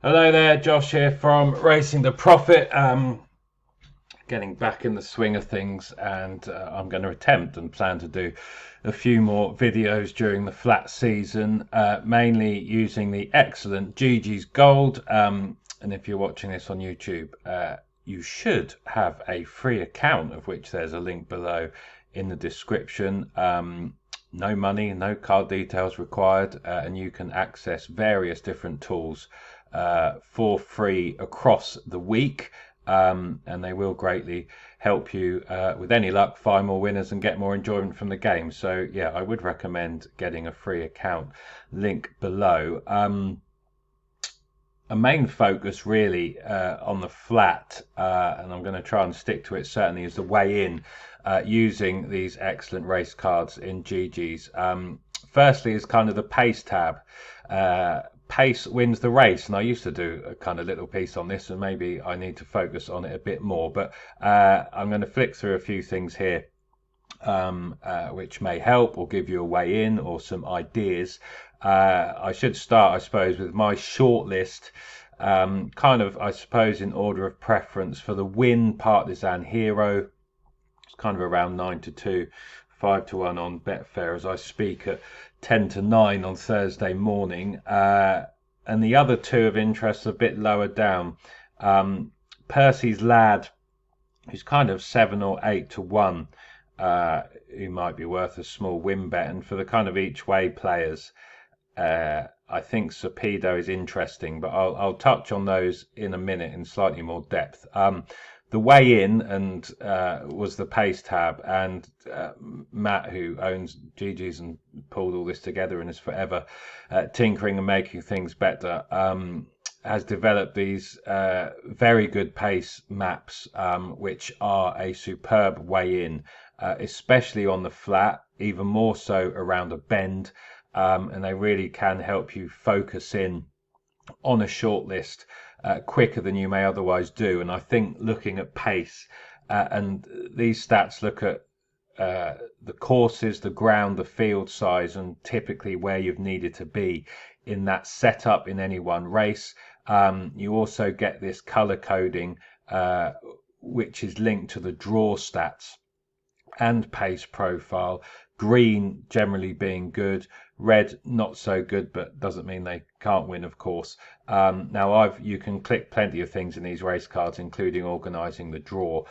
Hello there, Josh here from Racing the Profit. Getting back in the swing of things, and I'm going to attempt and plan to do a few more videos during the flat season, mainly using the excellent GG's Gold. And if you're watching this on YouTube, you should have a free account, of which there's a link below in the description. No money, no card details required, and you can access various different tools for free across the week, and they will greatly help you, with any luck, find more winners and get more enjoyment from the game. So yeah, I would recommend getting a free account, link below. A main focus really on the flat, and I'm going to try and stick to it certainly, is the way in, using these excellent race cards in GG's. Firstly is kind of the pace tab. Pace wins the race, and I used to do a kind of little piece on this, and maybe I need to focus on it a bit more, but I'm going to flick through a few things here, which may help or give you a way in or some ideas. I should start, I suppose, with my shortlist, kind of, I suppose, in order of preference. For the win, Partisan Hero. It's kind of around 9-2, 5-1 on Betfair as I speak, at 10-9 on Thursday morning. And the other two of interest a bit lower down. Percys Lad, who's kind of 7 or 8-1, who might be worth a small win bet. And for the kind of each way players, I think Supido is interesting, but I'll touch on those in a minute in slightly more depth. The way in and was the pace tab, and Matt, who owns GG's and pulled all this together and is forever tinkering and making things better, has developed these very good pace maps, which are a superb way in, especially on the flat, even more so around a bend, and they really can help you focus in on a short list quicker than you may otherwise do. And I think looking at pace, and these stats look at the courses, the ground, the field size, and typically where you've needed to be in that setup in any one race. You also get this color coding, which is linked to the draw stats and pace profile. Green generally being good, red not so good, but doesn't mean they can't win, of course. Now you can click plenty of things in these race cards, including organising the draw.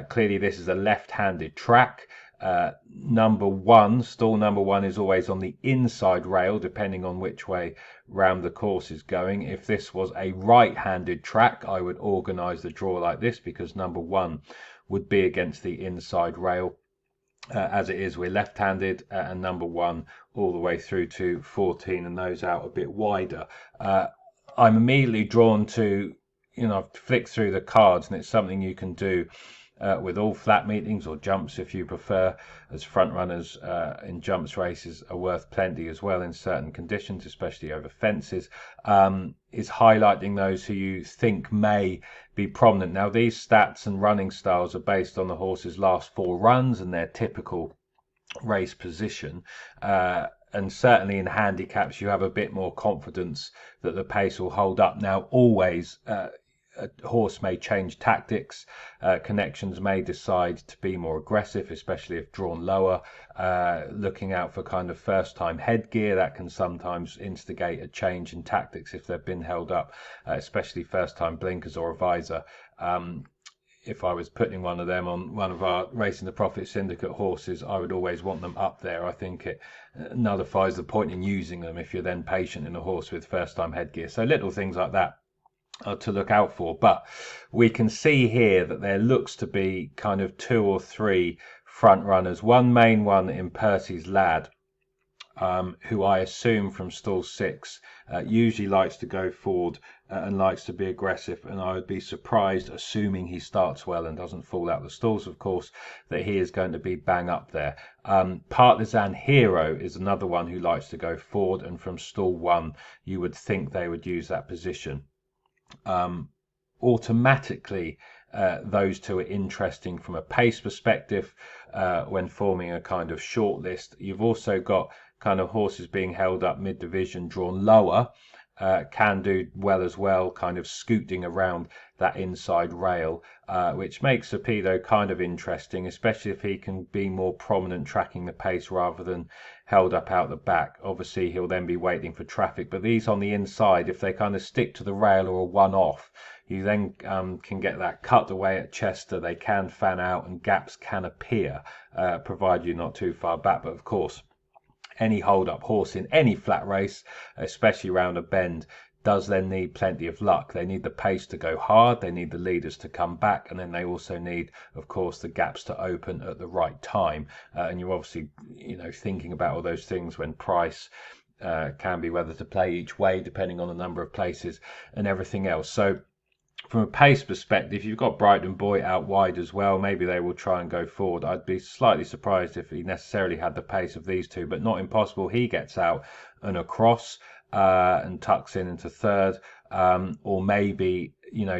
Clearly this is a left-handed track. Stall number one is always on the inside rail, depending on which way round the course is going. If this was a right-handed track, I would organise the draw like this, because number one would be against the inside rail. As it is, we're left-handed, and number one all the way through to 14, and those out a bit wider. I'm immediately drawn to, I've flicked through the cards, and it's something you can do with all flat meetings, or jumps if you prefer, as front runners in jumps races are worth plenty as well in certain conditions, especially over fences, is highlighting those who you think may be prominent. Now these stats and running styles are based on the horse's last 4 runs and their typical race position, and certainly in handicaps you have a bit more confidence that the pace will hold up. Now always, a horse may change tactics, connections may decide to be more aggressive, especially if drawn lower, looking out for kind of first time headgear. That can sometimes instigate a change in tactics if they've been held up, especially first time blinkers or a visor. If I was putting one of them on one of our Racing the Profit Syndicate horses, I would always want them up there. I think it nullifies the point in using them if you're then patient in a horse with first time headgear. So little things like that to look out for. But we can see here that there looks to be kind of 2 or 3 front runners. One main one in Percys Lad, who I assume from stall 6 usually likes to go forward and likes to be aggressive, and I would be surprised, assuming he starts well and doesn't fall out the stalls, of course, that he is going to be bang up there. Partisan Hero is another one who likes to go forward, and from stall 1 you would think they would use that position. Automatically those two are interesting from a pace perspective when forming a kind of short list. You've also got kind of horses being held up mid-division, drawn lower, can do well as well, kind of scooting around that inside rail, which makes Supido kind of interesting, especially if he can be more prominent tracking the pace rather than held up out the back. Obviously he'll then be waiting for traffic, but these on the inside, if they kind of stick to the rail or a one off, you then can get that cut away at Chester. They can fan out and gaps can appear, provided you're not too far back. But of course, any hold up horse in any flat race, especially around a bend, does then need plenty of luck. They need the pace to go hard, they need the leaders to come back, and then they also need, of course, the gaps to open at the right time. And you're obviously, thinking about all those things when price can be whether to play each way depending on the number of places and everything else. So from a pace perspective, you've got Brighton Boy out wide as well. Maybe they will try and go forward. I'd be slightly surprised if he necessarily had the pace of these two, but not impossible. He gets out and across and tucks in into third, or maybe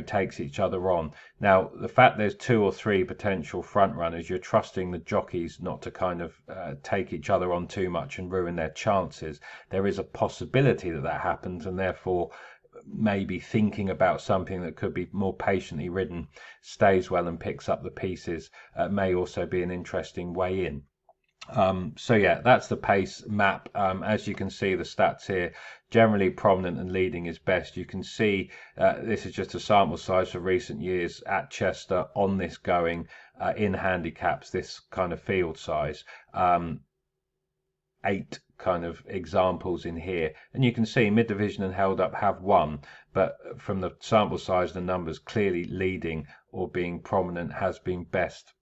takes each other on. Now, the fact there's 2 or 3 potential front runners, you're trusting the jockeys not to kind of take each other on too much and ruin their chances. There is a possibility that happens, and therefore maybe thinking about something that could be more patiently ridden stays well and picks up the pieces may also be an interesting way in. So yeah, that's the pace map. As you can see, the stats here, generally prominent and leading is best. You can see this is just a sample size for recent years at Chester on this going in handicaps, this kind of field size. 8 kind of examples in here, and you can see mid division and held up have won, but from the sample size, the numbers, clearly leading or being prominent has been best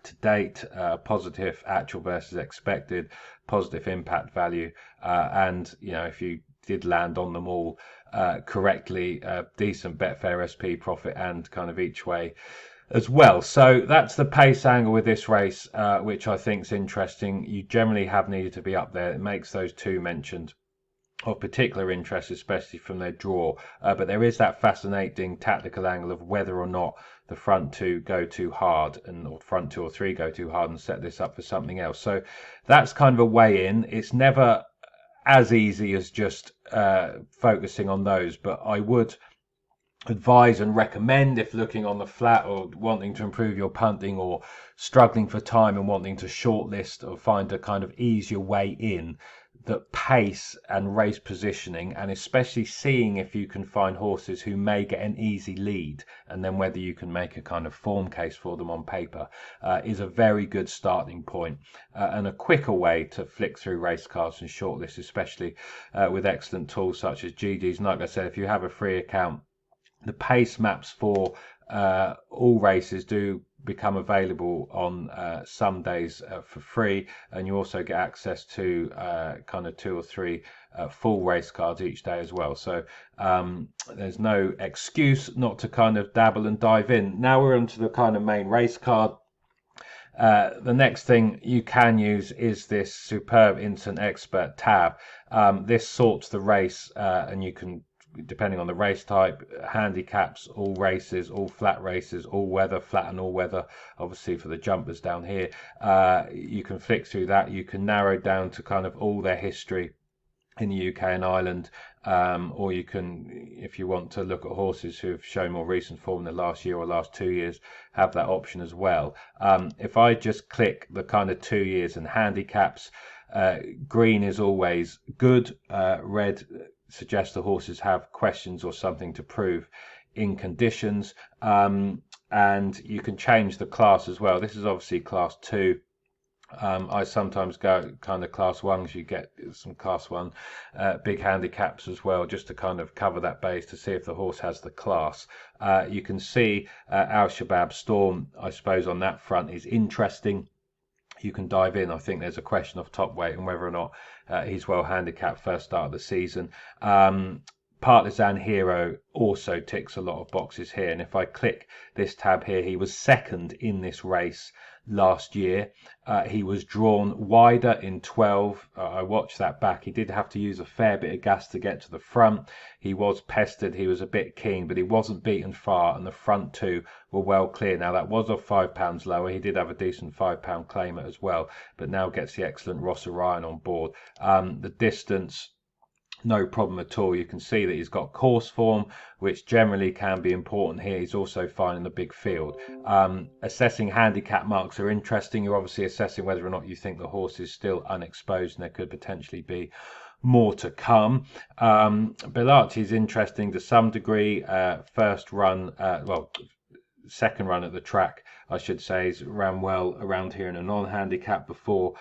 to date. Positive actual versus expected, positive impact value, and if you did land on them all correctly, decent Betfair SP profit and kind of each way as well. So that's the pace angle with this race, which I think is interesting. You generally have needed to be up there. It makes those 2 mentioned of particular interest, especially from their draw, but there is that fascinating tactical angle of whether or not the front 2 go too hard, or front 2 or 3 go too hard and set this up for something else. So that's kind of a way in. It's never as easy as just focusing on those, but I would advise and recommend, if looking on the flat or wanting to improve your punting or struggling for time and wanting to shortlist or find a kind of easier way in, that pace and race positioning, and especially seeing if you can find horses who may get an easy lead, and then whether you can make a kind of form case for them on paper, is a very good starting point, and a quicker way to flick through race cards and shortlists, especially with excellent tools such as GG's. And like I said, if you have a free account, the pace maps for all races do become available on some days for free, and you also get access to kind of 2 or 3 full race cards each day as well. So there's no excuse not to kind of dabble and dive in. Now we're onto the kind of main race card. The next thing you can use is this superb Instant Expert tab. This sorts the race, and you can, depending on the race type, handicaps, all races, all flat races, all weather, flat and all weather, obviously for the jumpers down here. You can flick through that. You can narrow down to kind of all their history in the UK and Ireland, or you can, if you want to look at horses who have shown more recent form in the last year or last 2 years, have that option as well. If I just click the kind of 2 years and handicaps, green is always good, red suggests the horses have questions or something to prove in conditions, and you can change the class as well. This is obviously class 2. I sometimes go kind of class 1, because you get some class 1 big handicaps as well, just to kind of cover that base to see if the horse has the class. You can see Al Shabab Storm, I suppose, on that front is interesting. You can dive in. I think there's a question of top weight and whether or not he's well handicapped first start of the season. Partisan Hero also ticks a lot of boxes here, and if I click this tab here, he was second in this race last year. He was drawn wider in 12. I watched that back. He did have to use a fair bit of gas to get to the front. He was pestered. He was a bit keen, but he wasn't beaten far, and the front 2 were well clear. Now that was off £5 lower. He did have a decent £5 claimer as well, but now gets the excellent Ross Orion on board. The distance no problem at all. You can see that he's got course form, which generally can be important here. He's also fine in the big field. Assessing handicap marks are interesting. You're obviously assessing whether or not you think the horse is still unexposed and there could potentially be more to come. Bellacci is interesting to some degree. First run, second run at the track, I should say, is ran well around here in a non-handicap before.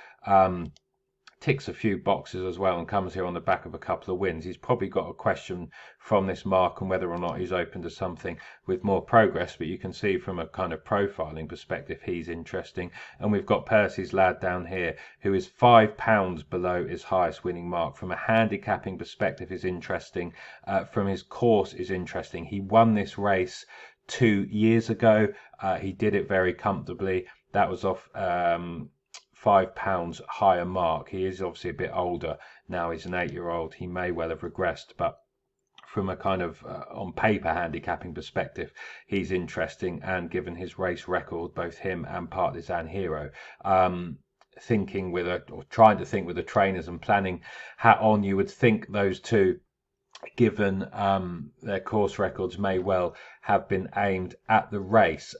Ticks a few boxes as well and comes here on the back of a couple of wins. He's probably got a question from this mark on whether or not he's open to something with more progress, but you can see from a kind of profiling perspective he's interesting. And we've got Percys Lad down here, who is £5 below his highest winning mark. From a handicapping perspective is interesting. From his course is interesting. He won this race 2 years ago. He did it very comfortably. That was off £5 higher mark. He is obviously a bit older now. He's an 8-year-old. He may well have regressed, but from a kind of on paper handicapping perspective, he's interesting. And given his race record, both him and Partisan Hero, thinking with or trying to think with the trainers and planning hat on, you would think those two, given their course records, may well have been aimed at the race.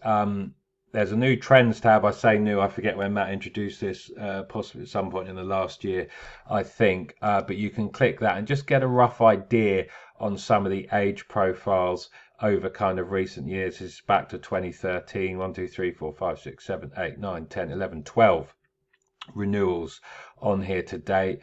There's a new trends tab. I say new, I forget when Matt introduced this, possibly at some point in the last year, I think. But you can click that and just get a rough idea on some of the age profiles over kind of recent years. This is back to 2013, 1, 2, 3, 4, 5, 6, 7, 8, 9, 10, 11, 12 renewals on here to date.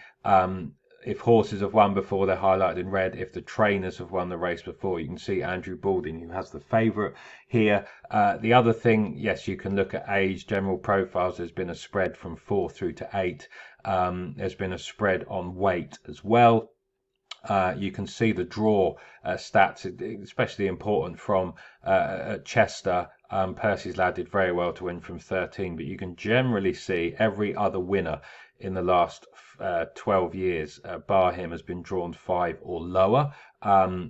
If horses have won before, they're highlighted in red. If the trainers have won the race before, you can see Andrew Balding, who has the favourite here. The other thing, yes, you can look at age, general profiles. There's been a spread from 4 through to 8. There's been a spread on weight as well. You can see the draw stats, especially important from Chester. Percys Lad did very well to win from 13, but you can generally see every other winner in the last 12 years, bar him, has been drawn 5 or lower.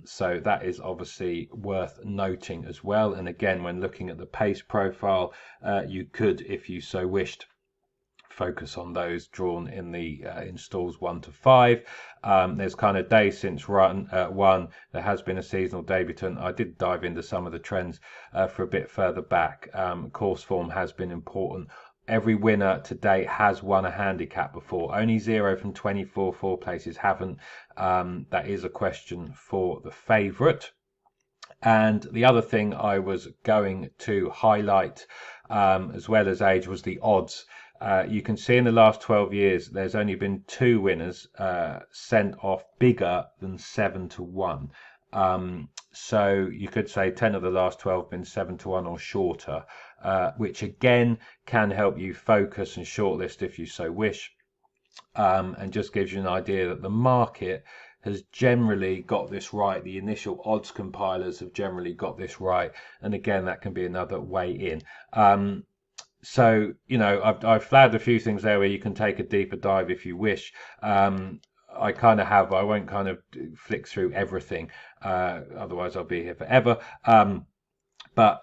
So that is obviously worth noting as well. And again, when looking at the pace profile, you could, if you so wished, focus on those drawn in the in stalls 1 to 5. There's kind of days since run 1. There has been a seasonal debutant. I did dive into some of the trends for a bit further back. Course form has been important. Every winner to date has won a handicap before. Only 0 from 24 4 places haven't. That is a question for the favourite. And the other thing I was going to highlight, as well as age, was the odds. You can see in the last 12 years, there's only been 2 winners sent off bigger than 7 to 1. So you could say 10 of the last 12 have been 7 to 1 or shorter, which again can help you focus and shortlist if you so wish, and just gives you an idea that the market has generally got this right. The initial odds compilers have generally got this right, and again, that can be another way in. So, you know, I've flagged a few things there where you can take a deeper dive if you wish. I kind of have. I won't kind of flick through everything, otherwise I'll be here forever. But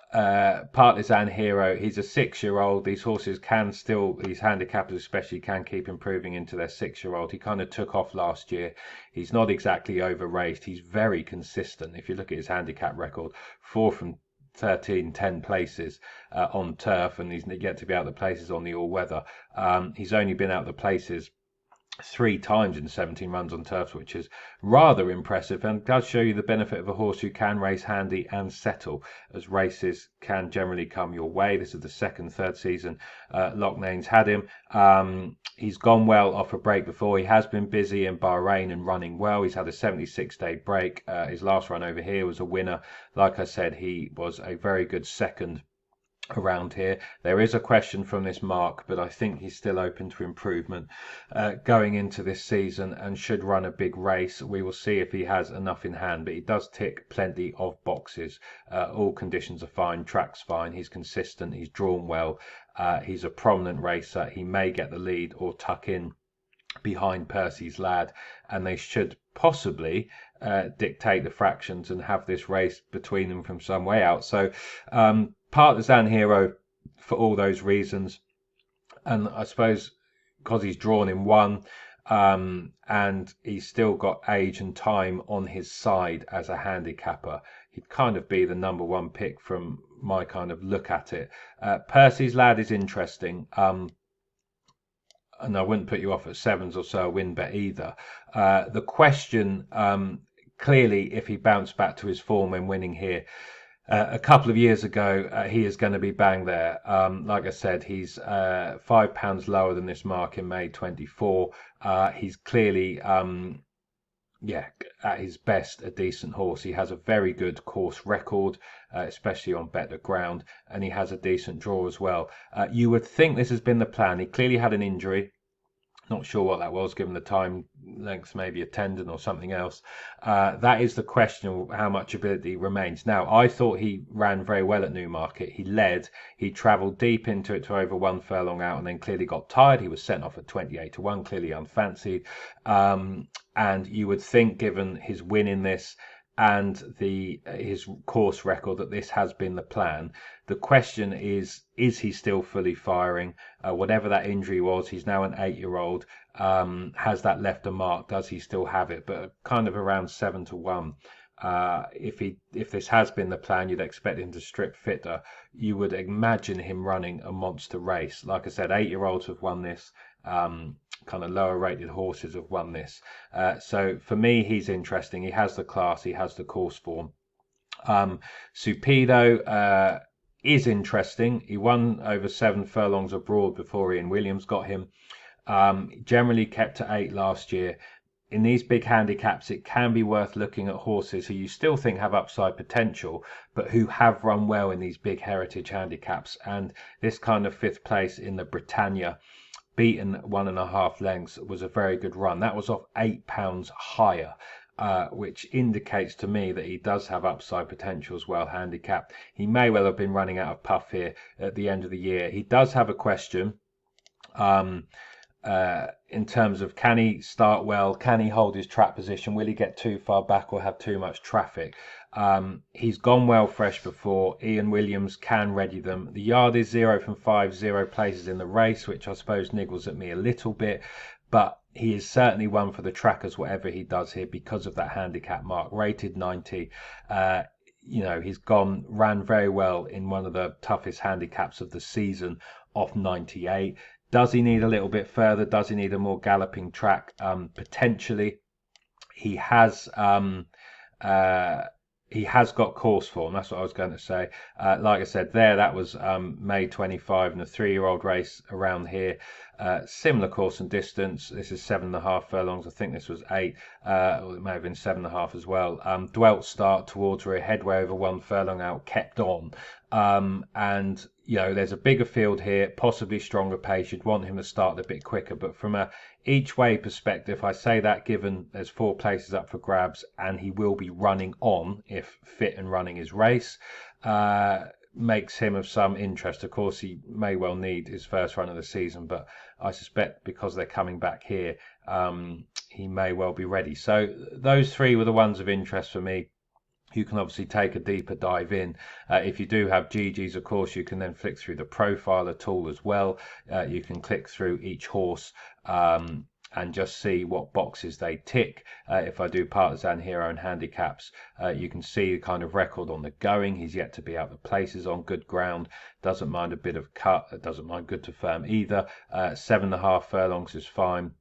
Partisan Hero, he's a 6-year-old. These horses can still, these handicappers especially, can keep improving into their 6-year-old. He kind of took off last year. He's not exactly over-raced. He's very consistent. If you look at his handicap record, 4 from 13, 10 places on turf, and he's yet to be out the places on the all-weather. He's only been out the places 3 times in 17 runs on turf, which is rather impressive and does show you the benefit of a horse who can race handy and settle, as races can generally come your way. This is the second, third season Lochnane's had him. He's gone well off a break before. He has been busy in Bahrain and running well. He's had a 76-day break. His last run over here was a winner. Like I said, he was a very good second around here. There is a question from this mark, but I think he's still open to improvement going into this season and should run a big race. We will see if he has enough in hand, but he does tick plenty of boxes. All conditions are fine, track's fine, he's consistent, he's drawn well, he's a prominent racer. He may get the lead or tuck in behind Percys Lad, and they should possibly dictate the fractions and have this race between them from some way out. So Partisan Hero for all those reasons, and I suppose because he's drawn in 1, and he's still got age and time on his side as a handicapper. He'd kind of be the number one pick from my kind of look at it. Percys Lad is interesting. And I wouldn't put you off at sevens or so a win bet either. The question, clearly, if he bounced back to his form when winning here a couple of years ago, he is going to be bang there. Like I said, he's £5 lower than this mark in May 24. He's clearly, yeah, at his best, a decent horse. He has a very good course record, especially on better ground, and he has a decent draw as well. You would think this has been the plan. He clearly had an injury. Not sure what that was, given the time length, maybe a tendon or something else. That is the question of how much ability remains. Now, I thought he ran very well at Newmarket. He led, he travelled deep into it to over 1 furlong out, and then clearly got tired. He was sent off at 28-1, clearly unfancied. And you would think, given his win in this and his course record, that this has been the plan. The question is he still fully firing? Whatever that injury was, he's now an 8-year-old. Has that left a mark? Does he still have it? But kind of around 7-1. If this has been the plan, you'd expect him to strip fitter. You would imagine him running a monster race. Like I said, 8-year-olds have won this. Kind of lower rated horses have won this. So for me, he's interesting. He has the class, he has the course form. Supido is interesting. He won over 7 furlongs abroad before Ian Williams got him. Generally kept to 8 last year. In these big handicaps, it can be worth looking at horses who you still think have upside potential, but who have run well in these big heritage handicaps. And this kind of 5th place in the Britannia, beaten 1.5 lengths, was a very good run. That was off £8 higher, which indicates to me that he does have upside potential as well, handicapped. He may well have been running out of puff here at the end of the year. He does have a question in terms of, can he start well? Can he hold his trap position? Will he get too far back or have too much traffic? He's gone well fresh before. Ian Williams can ready them. The yard is 0 from 5, 0 places in the race, which I suppose niggles at me a little bit, but he is certainly one for the trackers, whatever he does here, because of that handicap mark, rated 90. You know, he's ran very well in one of the toughest handicaps of the season off 98. Does he need a little bit further? Does he need a more galloping track? Potentially. He has got course form. That's what I was going to say. Like I said, that was May 25 in a 3-year-old race around here. Similar course and distance. This is 7.5 furlongs. I think this was 8. Or it may have been 7.5 as well. Dwelt start towards where headway over 1 furlong out, kept on. And you know, there's a bigger field here, possibly stronger pace. You'd want him to start a bit quicker, but from a each way perspective, I say that given there's 4 places up for grabs and he will be running on if fit and running his race, makes him of some interest. Of course, he may well need his first run of the season, but I suspect because they're coming back here, he may well be ready. So those 3 were the ones of interest for me. You can obviously take a deeper dive in. If you do have GGs, of course, you can then flick through the profiler tool as well. You can click through each horse and just see what boxes they tick. If I do Partisan Hero and handicaps, you can see the kind of record on the going. He's yet to be out the places on good ground. Doesn't mind a bit of cut. Doesn't mind good to firm either. 7.5 furlongs is fine.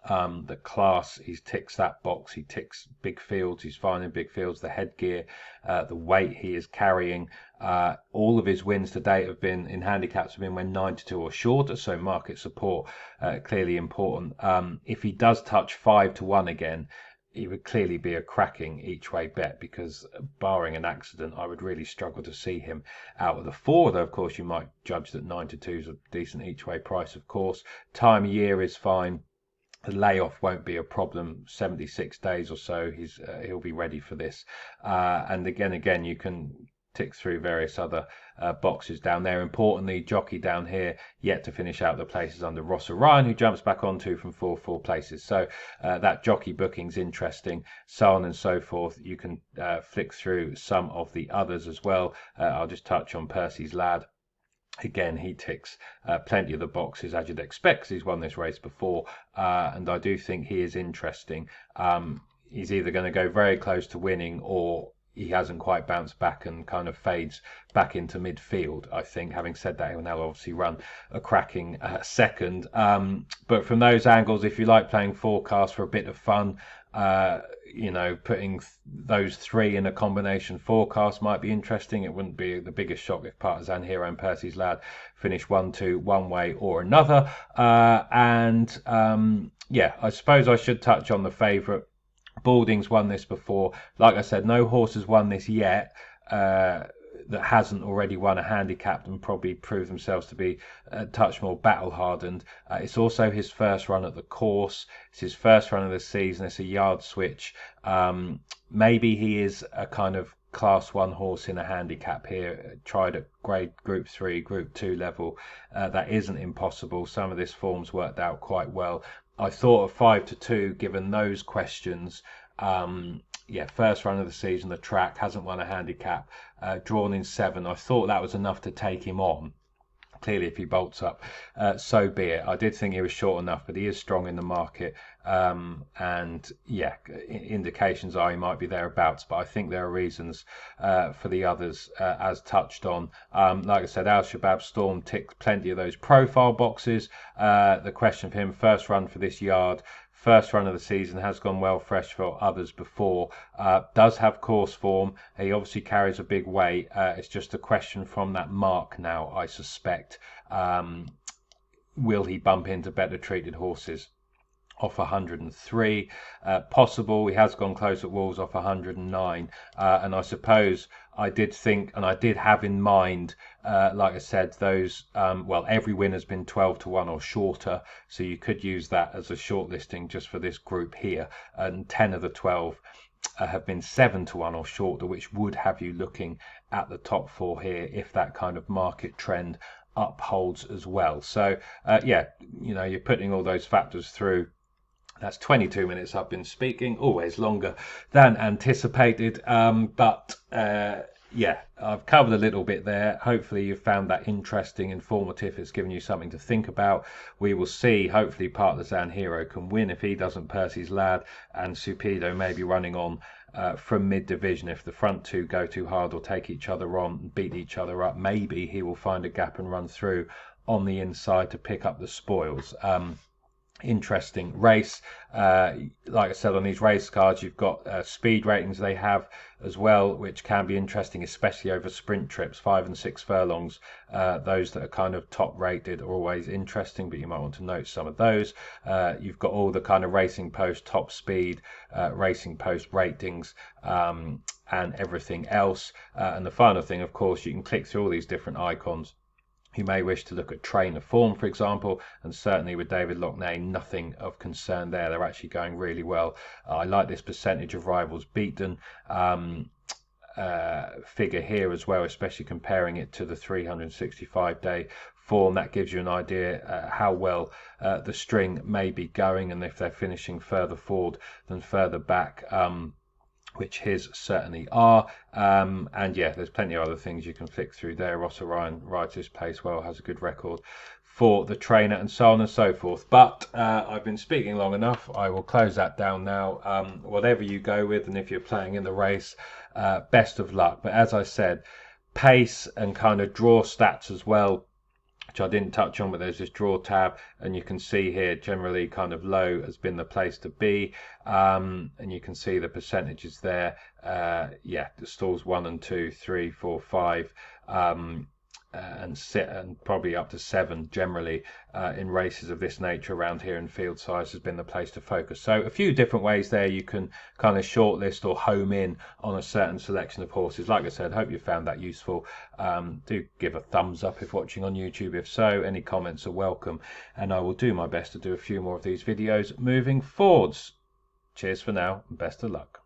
The class, he ticks that box. He ticks big fields. He's fine in big fields. The headgear, the weight he is carrying. All of his wins to date have been in handicaps have been when 92 or shorter, so market support clearly important. If he does touch 5-1 again, he would clearly be a cracking each way bet, because barring an accident, I would really struggle to see him out of the 4. Though of course you might judge that 92 is a decent each way price. Of course, time of year is fine. The layoff won't be a problem. 76 days or so, he'll be ready for this. And again, you can tick through various other boxes down there. Importantly, jockey down here yet to finish out the places under Ross Orion, who jumps back onto from 4 places. So that jockey booking's interesting, so on and so forth. You can flick through some of the others as well. I'll just touch on Percys Lad. Again, he ticks plenty of the boxes as you'd expect, 'cause he's won this race before, and I do think he is interesting. He's either going to go very close to winning, or he hasn't quite bounced back and kind of fades back into midfield. I think, having said that, he'll now obviously run a cracking second. But from those angles, if you like playing forecast for a bit of fun, you know, putting those three in a combination forecast might be interesting. It wouldn't be the biggest shock if Partisan Hero and Percys Lad finish 1-2 one way or another. Yeah, I suppose I should touch on the favourite. Balding's won this before. Like I said, no horse has won this yet that hasn't already won a handicap and probably proved themselves to be a touch more battle hardened. It's also his first run at the course. It's his first run of the season. It's a yard switch. Maybe he is a kind of class 1 horse in a handicap here, tried at grade group 3, group 2 level. That isn't impossible. Some of this form's worked out quite well. I thought of 5-2 given those questions. Yeah, first run of the season, the track, hasn't won a handicap, drawn in 7. I thought that was enough to take him on. Clearly, if he bolts up, so be it. I did think he was short enough, but he is strong in the market. And yeah, indications are he might be thereabouts, but I think there are reasons for the others, as touched on. Like I said, Al Shabab Storm ticked plenty of those profile boxes. The question for him, first run for this yard, first run of the season, has gone well fresh for others before, does have course form. He obviously carries a big weight. It's just a question from that mark now, I suspect. Will he bump into better treated horses off 103? Possible. He has gone close at Wolves off 109. And I suppose I did think, and I did have in mind, like I said, those, well, every win has been 12-1 or shorter. So you could use that as a shortlisting just for this group here. And 10 of the 12 have been 7-1 or shorter, which would have you looking at the top 4 here if that kind of market trend upholds as well. So yeah, you know, you're putting all those factors through. That's 22 minutes I've been speaking, always longer than anticipated. But yeah, I've covered a little bit there. Hopefully you've found that interesting, informative. It's given you something to think about. We will see. Hopefully Partisan Hero can win. If he doesn't, Percys Lad and Supido may be running on from mid-division. If the front two go too hard or take each other on, beat each other up, maybe he will find a gap and run through on the inside to pick up the spoils. Interesting race. Like I said, on these race cards you've got speed ratings they have as well, which can be interesting, especially over sprint trips, 5 and 6 furlongs. Those that are kind of top rated are always interesting, but you might want to note some of those. You've got all the kind of Racing Post top speed, Racing Post ratings, and everything else. And the final thing, of course, you can click through all these different icons. You may wish to look at trainer form, for example, and certainly with David Loughnane, nothing of concern there. They're actually going really well. I like this percentage of rivals beaten figure here as well, especially comparing it to the 365-day form. That gives you an idea how well the string may be going, and if they're finishing further forward than further back, which his certainly are. And yeah, there's plenty of other things you can flick through there. Ross Orion rides his pace well, has a good record for the trainer, and so on and so forth. But I've been speaking long enough. I will close that down now. Whatever you go with, and if you're playing in the race, best of luck. But as I said, pace and kind of draw stats as well, which I didn't touch on, but there's this draw tab, and you can see here generally kind of low has been the place to be, and you can see the percentages there. Yeah, the stalls 1 and 2, 3, 4, 5, and probably up to 7 generally in races of this nature around here, and field size has been the place to focus. So a few different ways there you can kind of shortlist or home in on a certain selection of horses. Like I said, hope you found that useful. Do give a thumbs up if watching on YouTube. If so, any comments are welcome, and I will do my best to do a few more of these videos moving forwards. Cheers for now, and best of luck.